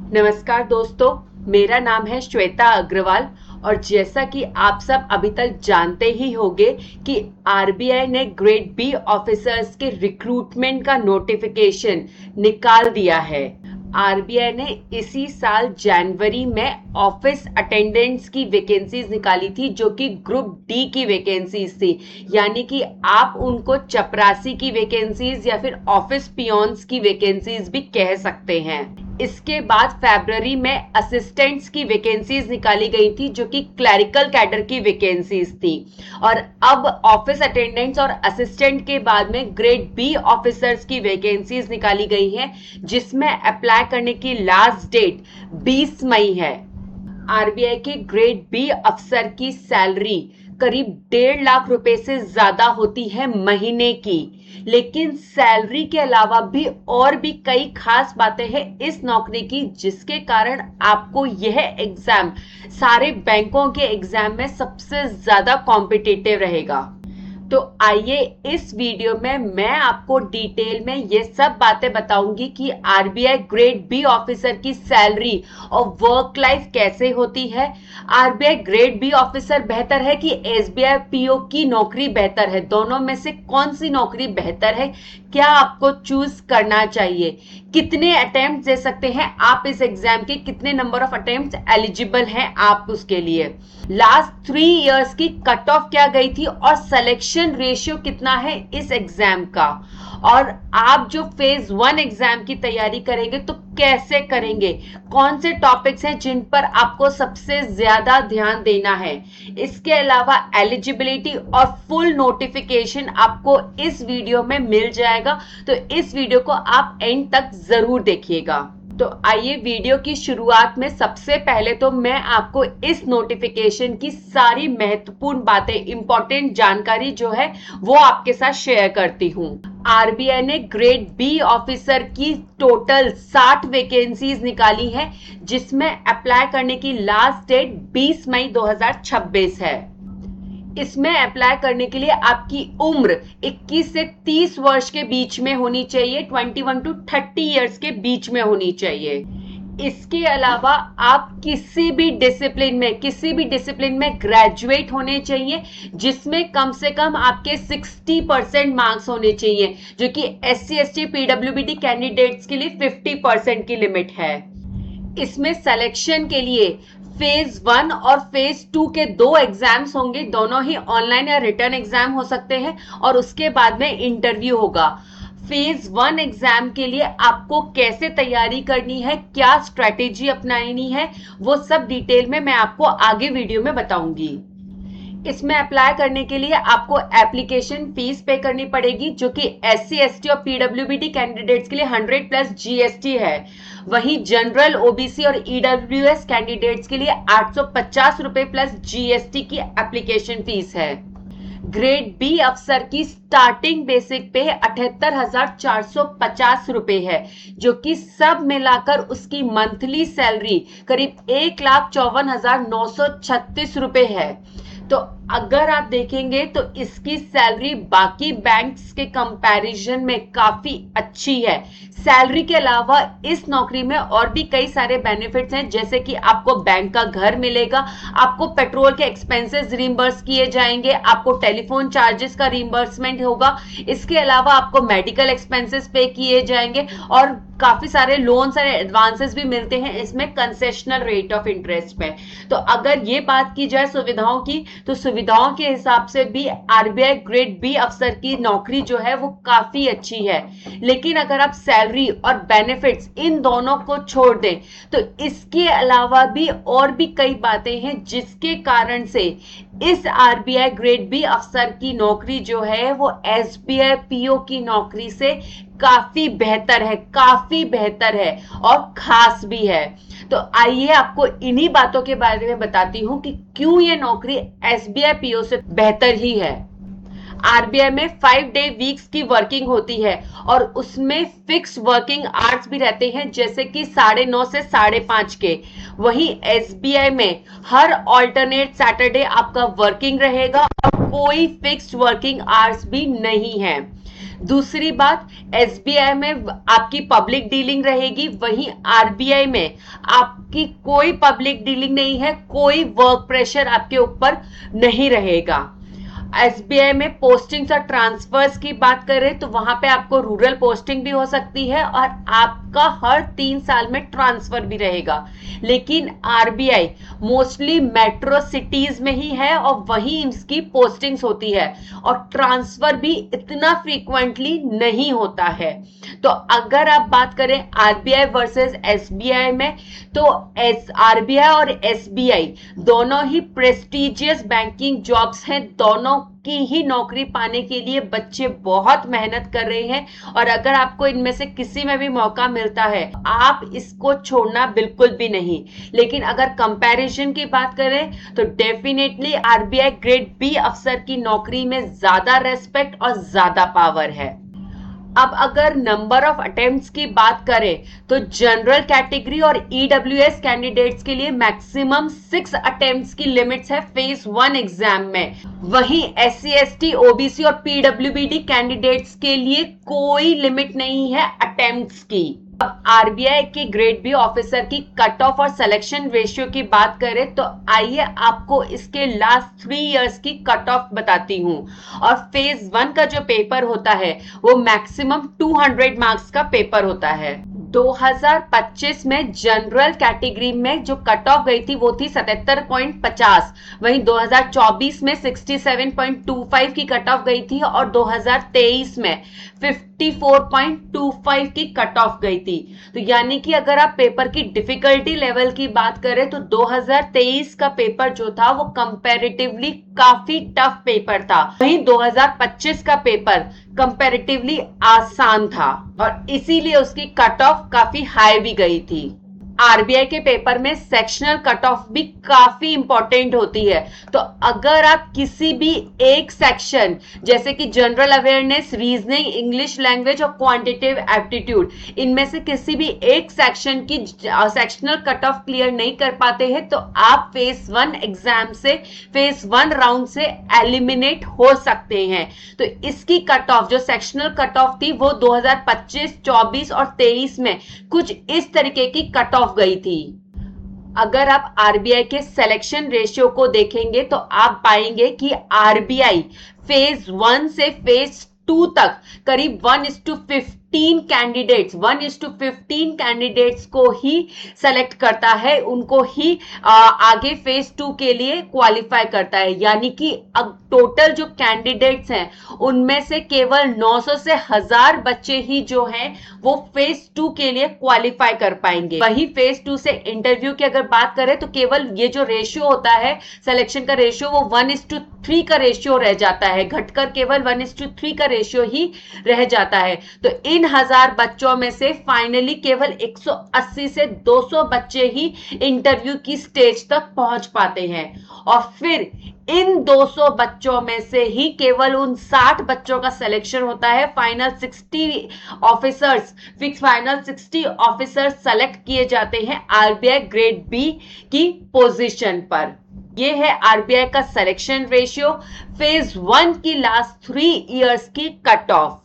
नमस्कार दोस्तों, मेरा नाम है श्वेता अग्रवाल। और जैसा कि आप सब अभी तक जानते ही होंगे कि आरबीआई ने ग्रेड बी ऑफिसर्स के रिक्रूटमेंट का नोटिफिकेशन निकाल दिया है। आरबीआई ने इसी साल जनवरी में ऑफिस अटेंडेंट्स की वैकेंसीज निकाली थी, जो कि ग्रुप डी की वैकेंसीज थी। यानी कि आप उनको चपरासी की वैकेंसीज या फिर ऑफिस पियोन्स की वैकेंसीज भी कह सकते हैं। इसके बाद फरवरी में असिस्टेंट्स की वैकेंसीज निकाली गई थी, जो कि क्लरिकल कैडर की वैकेंसीज थी। और अब ऑफिस अटेंडेंट्स और असिस्टेंट के बाद में ग्रेड बी ऑफिसर्स की वैकेंसीज निकाली गई हैं, जिसमें अप्लाई करने की लास्ट डेट 20 मई है। आरबीआई के ग्रेड बी अफसर की सैलरी करीब 1.5 लाख रुपए से ज्यादा होती है महीने की। लेकिन सैलरी के अलावा भी और भी कई खास बातें हैं इस नौकरी की, जिसके कारण आपको यह एग्जाम सारे बैंकों के एग्जाम में सबसे ज्यादा कॉम्पिटिटिव रहेगा। तो आइए इस वीडियो में मैं आपको डिटेल में ये सब बातें बताऊंगी कि आरबीआई ग्रेड बी ऑफिसर की सैलरी और वर्क लाइफ कैसे होती है। आरबीआई ग्रेड बी ऑफिसर बेहतर है कि एसबीआई पीओ की नौकरी बेहतर है? दोनों में से कौन सी नौकरी बेहतर है? क्या आपको चूज करना चाहिए? कितने अटेम्प्ट दे सकते हैं आप इस एग्जाम के? कितने नंबर ऑफ अटेम्प्ट एलिजिबल हैं आप उसके लिए? लास्ट 3 इयर्स की कट ऑफ क्या गई थी और सिलेक्शन रेशियो कितना है इस एग्जाम का? और आप जो फेज 1 एग्जाम की तैयारी करेंगे तो कैसे करेंगे? कौन से टॉपिक्स हैं जिन पर आपको सबसे ज्यादा ध्यान देना है? इसके अलावा एलिजिबिलिटी और फुल नोटिफिकेशन आपको इस वीडियो में मिल जाएगा, तो इस वीडियो को आप एंड तक जरूर देखिएगा। तो आइए वीडियो की शुरुआत में सबसे पहले तो मैं आपको इस नोटिफिकेशन की सारी महत्वपूर्ण बातें, इंपॉर्टेंट जानकारी जो है वो आपके साथ शेयर करती हूँ। आरबीआई ने ग्रेड बी ऑफिसर की टोटल 60 वैकेंसीज निकाली है, जिसमें अप्लाई करने की लास्ट डेट 20 मई 2026 है। इसमें अप्लाई करने के लिए आपकी उम्र 21 से 30 वर्ष के बीच में होनी चाहिए, 21 टू 30 इयर्स के बीच में होनी चाहिए। इसके अलावा आप किसी भी डिसिप्लिन में ग्रेजुएट होने चाहिए, जिसमें कम से कम आपके 60% मार्क्स होने चाहिए, जो कि SC ST PWBD कैंडिडेट्स के लिए 50% की लिमिट है। इसमें सिलेक्शन के लिए फेज 1 और फेज 2 के 2 एग्जाम्स होंगे। दोनों ही ऑनलाइन या रिटर्न एग्जाम हो सकते हैं और उसके बाद में इंटरव्यू होगा। फेज 1 एग्जाम के लिए आपको कैसे तैयारी करनी है, क्या स्ट्रेटेजी अपनानी है, वो सब डिटेल में मैं आपको आगे वीडियो में बताऊंगी। इसमें अप्लाई करने के लिए आपको एप्लीकेशन फीस पे करनी पड़ेगी, जो कि SC ST और PWBD कैंडिडेट्स के लिए 100 प्लस GST है। वहीं जनरल, OBC और EWS कैंडिडेट्स के लिए 850 रुपए प्लस GST की एप्लीकेशन फीस है। ग्रेड बी अफसर की स्टार्टिंग बेसिक पे 78,450 रुपए है, जो कि सब मिलाकर उसकी मंथली सैलरी करीब 1,54,936 रुपए है। तो अगर आप देखेंगे तो इसकी सैलरी बाकी बैंक्स के कंपैरिजन में काफी अच्छी है। सैलरी के अलावा इस नौकरी में और भी कई सारे बेनिफिट्स हैं, जैसे कि आपको बैंक का घर मिलेगा, आपको पेट्रोल के एक्सपेंसेस रिम्बर्स किए जाएंगे, आपको टेलीफोन चार्जेस का रिम्बर्समेंट होगा। इसके अलावा आपको मेडिकल एक्सपेंसेस पे किए जाएंगे और काफी सारे लोन्स और एडवांसेस भी मिलते हैं इसमें कंसेशनल रेट ऑफ इंटरेस्ट पे। तो अगर ये बात की जाए सुविधाओं की, तो सुविधाओं के हिसाब से भी आरबीआई ग्रेड बी अफसर की नौकरी जो है वो काफी अच्छी है। लेकिन अगर आप सैलरी और बेनिफिट्स इन दोनों को छोड़ दें, तो इसके अलावा भी और भी कई बातें हैं जिसके कारण से इस आरबीआई ग्रेड बी अफसर की नौकरी जो है वो एसबीआई पीओ की नौकरी से काफी बेहतर है और खास भी है। तो आइए आपको इन्हीं बातों के बारे में बताती हूं कि क्यों ये नौकरी एसबीआई पीओ से बेहतर ही है। आरबीआई में 5 डे वीक्स की वर्किंग होती है और उसमें फिक्स वर्किंग आवर्स भी रहते हैं, जैसे कि 9:30 से 5:30 के। वहीं एसबीआई में हर ऑल्टरनेट सैटरडे आपका वर्किंग रहेगा और कोई फिक्स्ड वर्किंग आवर्स भी नहीं है। दूसरी बात, एसबीआई में आपकी पब्लिक डीलिंग रहेगी, वहीं आरबीआई में आपकी कोई पब्लिक डीलिंग नहीं है, कोई वर्क प्रेशर आपके ऊपर नहीं रहेगा। एसबीआई में पोस्टिंग्स और ट्रांसफर्स की बात करें तो वहां पे आपको रूरल पोस्टिंग भी हो सकती है और आपका हर 3 साल में ट्रांसफर भी रहेगा। लेकिन आरबीआई मोस्टली मेट्रो सिटीज में ही है और वहीं इसकी पोस्टिंग्स होती है और ट्रांसफर भी इतना फ्रीक्वेंटली नहीं होता है। तो अगर आप बात करें आरबीआई वर्सेस एसबीआई में, तो आरबीआई और एसबीआई दोनों ही प्रेस्टिजियस बैंकिंग जॉब्स हैं, दोनों की ही नौकरी पाने के लिए बच्चे बहुत मेहनत कर रहे हैं और अगर आपको इनमें से किसी में भी मौका मिलता है आप इसको छोड़ना बिल्कुल भी नहीं। लेकिन अगर कंपैरिजन की बात करें तो डेफिनेटली आरबीआई ग्रेड बी अफसर की नौकरी में ज्यादा रेस्पेक्ट और ज्यादा पावर है। अब अगर नंबर ऑफ अटेम्प्ट्स की बात करें तो जनरल कैटेगरी और ईडब्ल्यूएस कैंडिडेट्स के लिए मैक्सिमम 6 अटेम्प्ट्स की लिमिट्स है फेज 1 एग्जाम में। वहीं एससी एसटी ओबीसी और पीडब्ल्यूबीडी कैंडिडेट्स के लिए कोई लिमिट नहीं है अटेम्प्ट्स की। अब आरबीआई के ग्रेड बी ऑफिसर की कट ऑफ और सिलेक्शन रेशियो की बात करें तो आइए आपको इसके लास्ट 3 इयर्स की कट ऑफ बताती हूं। और फेज 1 का जो पेपर होता है वो मैक्सिमम 200 मार्क्स का पेपर होता है। 2025 में जनरल कैटेगरी में जो कट ऑफ गई थी वो थी 77.50, वहीं 2024 में 67.25 की कट ऑफ गई थी और 2023 में 54.25 की कट ऑफ गई थी। तो यानी कि अगर आप पेपर की डिफिकल्टी लेवल की बात करें तो 2023 का पेपर जो था वो कंपैरेटिवली काफी टफ पेपर था, वहीं 2025 का पेपर कंपैरेटिवली आसान था और इसीलिए उसकी कट ऑफ काफी हाई भी गई थी। आरबीआई के पेपर में सेक्शनल कट ऑफ भी काफी इंपॉर्टेंट होती है। तो अगर आप किसी भी एक सेक्शन जैसे कि general awareness, reasoning, English language और क्वांटिटेटिव एप्टीट्यूड, इनमें से किसी भी एक सेक्शन की सेक्शनल कट ऑफ क्लियर नहीं कर पाते हैं तो आप फेज 1 एग्जाम से, फेज 1 राउंड से एलिमिनेट हो सकते हैं। तो इसकी कट ऑफ जो सेक्शनल कट ऑफ थी वो 2025, 24 और 23 में कुछ इस तरीके की कट ऑफ गई थी। अगर आप आरबीआई के सिलेक्शन रेशियो को देखेंगे तो आप पाएंगे कि आरबीआई फेज 1 से फेज 2 तक करीब 1:15 कैंडिडेट्स को ही सेलेक्ट करता है, उनको ही आगे फेज 2 के लिए क्वालिफाई करता है। यानी कि अब टोटल जो कैंडिडेट्स हैं उनमें से केवल 900 से 1000 बच्चे ही जो हैं वो फेज 2 के लिए क्वालिफाई कर पाएंगे। वही फेज 2 से इंटरव्यू की अगर बात करें तो केवल ये जो रेशियो होता है सिलेक्शन का रेशियो वो 1:3 का रेशियो रह जाता है, घटकर केवल 1:3 का रेशियो ही रह जाता है। तो इन 1000 बच्चों में से फाइनली केवल 180 से 200 बच्चे ही इंटरव्यू की स्टेज तक पहुंच पाते हैं और फिर इन 200 बच्चों में से ही केवल उन 60 बच्चों का सिलेक्शन होता है। फाइनल 60 ऑफिसर्स सेलेक्ट किए जाते हैं आरबीआई ग्रेड बी की पोजीशन पर। ये है आरबीआई का सिलेक्शन रेशियो, फेज 1 की लास्ट 3 इयर्स की कट ऑफ।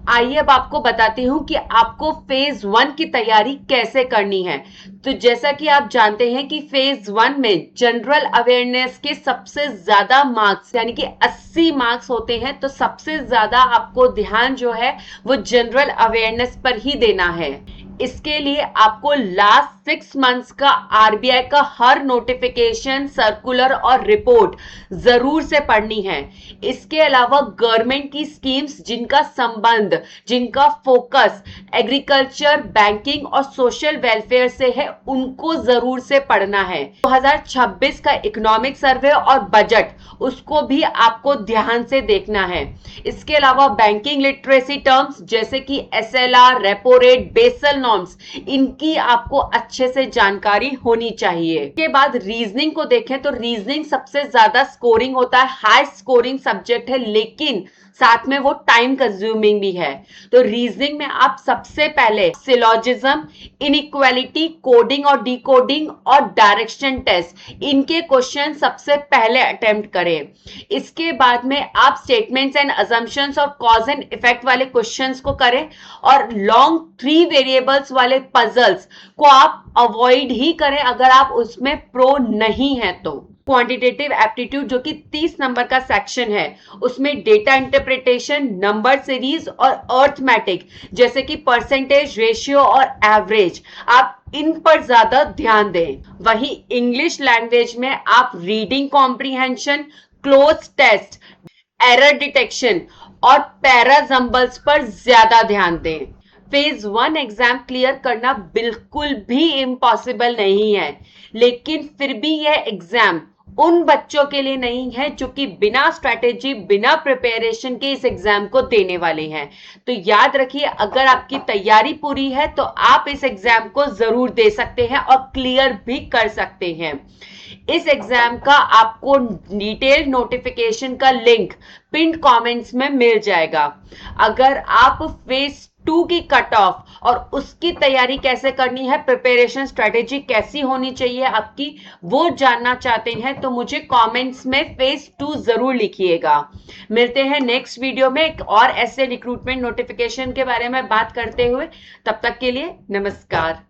आइए अब आपको बताती हूं कि आपको फेज 1 की तैयारी कैसे करनी है। तो जैसा कि आप जानते हैं कि फेज 1 में जनरल अवेयरनेस के सबसे ज्यादा मार्क्स यानी कि 80 मार्क्स होते हैं, तो सबसे ज्यादा आपको ध्यान जो है वो जनरल अवेयरनेस पर ही देना है। इसके लिए आपको लास्ट 6 मंथ्स का आरबीआई का हर नोटिफिकेशन, सर्कुलर और रिपोर्ट जरूर से पढ़नी है। इसके अलावा गवर्नमेंट की स्कीम्स जिनका संबंध, जिनका फोकस एग्रीकल्चर, बैंकिंग और सोशल वेलफेयर से है, उनको जरूर से पढ़ना है। 2026 का इकोनॉमिक सर्वे और बजट, उसको भी आपको ध्यान से देखना है। इसके अलावा बैंकिंग लिटरेसी टर्म्स जैसे कि SLR, repo rate, Basel norms, इनकी आपको अच्छे से जानकारी होनी चाहिए। इसके बाद रीजनिंग को देखें तो रीजनिंग सबसे ज्यादा स्कोरिंग होता है, हाई स्कोरिंग सब्जेक्ट है, लेकिन साथ में वो टाइम कंज्यूमिंग भी है। तो रीजनिंग में आप सबसे पहले सिलॉजिज्म, इनइक्वालिटी, कोडिंग और डिकोडिंग और डायरेक्शन टेस्ट, इनके क्वेश्चन सबसे पहले अटेम्प्ट करें। इसके बाद में आप स्टेटमेंट्स एंड अजम्पशंस और कॉज एंड इफेक्ट वाले क्वेश्चंस को करें, और लॉन्ग 3 वेरिएबल्स वाले पजल्स को आप अवॉइड ही करें अगर आप उसमें प्रो नहीं है तो। क्वांटिटेटिव एप्टीट्यूड जो कि 30 नंबर का सेक्शन है, उसमें डेटा इंटरप्रिटेशन, नंबर सीरीज और अर्थमेटिक जैसे कि परसेंटेज, रेशियो और एवरेज, आप इन पर ज्यादा ध्यान दें। वहीं इंग्लिश लैंग्वेज में आप reading comprehension, cloze test, error detection और पैराजम्बल्स पर ज्यादा ध्यान दें। फेज 1 एग्जाम क्लियर करना बिल्कुल भी इम्पॉसिबल नहीं है, लेकिन फिर भी यह एग्जाम उन बच्चों के लिए नहीं है जो कि बिना स्ट्रैटेजी, बिना प्रिपरेशन के इस एग्जाम को देने वाले हैं। तो याद रखिए, अगर आपकी तैयारी पूरी है तो आप इस एग्जाम को जरूर दे सकते हैं और क्लियर भी कर सकते हैं। इस एग्जाम का आपको डिटेल नोटिफिकेशन का लिंक पिन कमेंट्स में मिल जाएगा। अगर आप फेज 2 की कट ऑफ और उसकी तैयारी कैसे करनी है, प्रिपरेशन स्ट्रेटेजी कैसी होनी चाहिए आपकी, वो जानना चाहते हैं तो मुझे कमेंट्स में फेज 2 जरूर लिखिएगा। मिलते हैं नेक्स्ट वीडियो में एक और ऐसे रिक्रूटमेंट नोटिफिकेशन के बारे में बात करते हुए। तब तक के लिए नमस्कार।